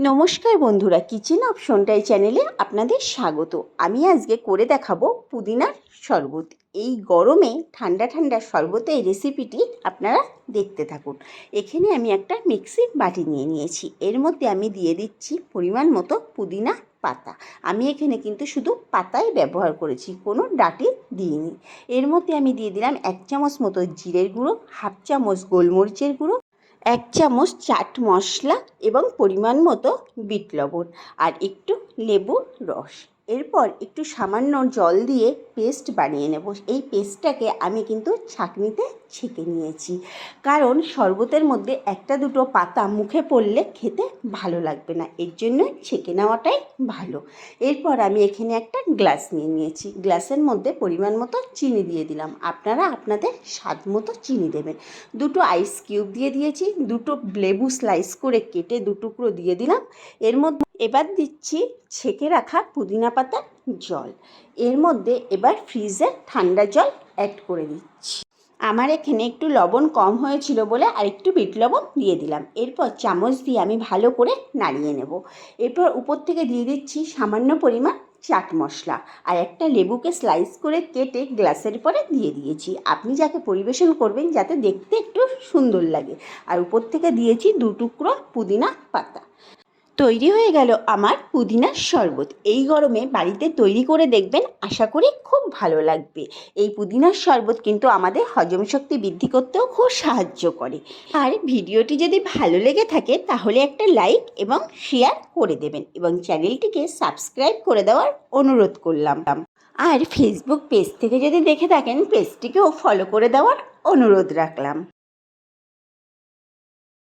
নমস্কার বন্ধুরা, কিচেন অপশনটাই চ্যানেলে আপনাদের স্বাগত। আমি আজকে করে দেখাবো পুদিনার শরবত। এই গরমে ঠান্ডা ঠান্ডা শরবতের রেসিপিটি আপনারা দেখতে থাকুন। এখানে আমি একটা মিক্সি বাটি নিয়ে নিয়েছি। এর মধ্যে আমি দিয়ে দিচ্ছি পরিমাণ মতো পুদিনা পাতা। আমি এখানে কিন্তু শুধু পাতাই ব্যবহার করেছি, কোনো ডাঁটি দিইনি। এর মধ্যে আমি দিয়ে দিলাম 1 চামচ মতো জিরের গুঁড়ো, 1/2 চামচ গোলমরিচের গুঁড়ো, 1 চামচ চাট মশলা এবং পরিমাণ মতো বিট লবণ আর একটু লেবুর রস। এরপর একটু সামান্য জল দিয়ে পেস্ট বানিয়ে নেব। এই পেস্টটাকে আমি কিন্তু ছাঁকনিতে ছেঁকে নিয়েছি, কারণ শরবতের মধ্যে একটা দুটো পাতা মুখে পড়লে খেতে ভালো লাগবে না, এর জন্য ছেঁকে নেওয়াটাই ভালো। এরপর আমি এখানে একটা গ্লাস নিয়ে নিয়েছি। গ্লাসের মধ্যে পরিমাণ মতো চিনি দিয়ে দিলাম। আপনারা আপনাদের স্বাদ মতো চিনি দেবেন। দুটো আইস কিউব দিয়ে দিয়েছি, দুটো লেবু স্লাইস করে কেটে 2 টুকরো দিয়ে দিলাম। এর মধ্যে এবার দিচ্ছি ছেঁকে রাখা পুদিনা পাতার জল। এর মধ্যে এবার ফ্রিজের ঠান্ডা জল অ্যাড করে দিচ্ছি। আমার এখানে একটু লবণ কম হয়েছিল বলে আরেকটু বিট লবণ দিয়ে দিলাম। এরপর চামচ দিয়ে আমি ভালো করে নাড়িয়ে নেব। এরপর উপর থেকে দিয়ে দিচ্ছি সামান্য পরিমাণ চাট মশলা আর একটা লেবুকে স্লাইস করে কেটে গ্লাসের পরে দিয়ে দিয়েছি। আপনি যাকে পরিবেশন করবেন যাতে দেখতে একটু সুন্দর লাগে। আর উপর থেকে দিয়েছি 2 টুকরো পুদিনা পাতা। তৈরি হয়ে গেল আমার পুদিনার শরবত। এই গরমে বাড়িতে তৈরি করে দেখবেন, আশা করি খুব ভালো লাগবে। এই পুদিনার শরবত কিন্তু আমাদের হজম শক্তি বৃদ্ধি করতেও খুব সাহায্য করে। আর ভিডিওটি যদি ভালো লেগে থাকে তাহলে একটা লাইক এবং শেয়ার করে দেবেন এবং চ্যানেলটিকে সাবস্ক্রাইব করে দেওয়ার অনুরোধ করলাম। আর ফেসবুক পেজ থেকে যদি দেখে থাকেন পেজটিকেও ফলো করে দেওয়ার অনুরোধ রাখলাম।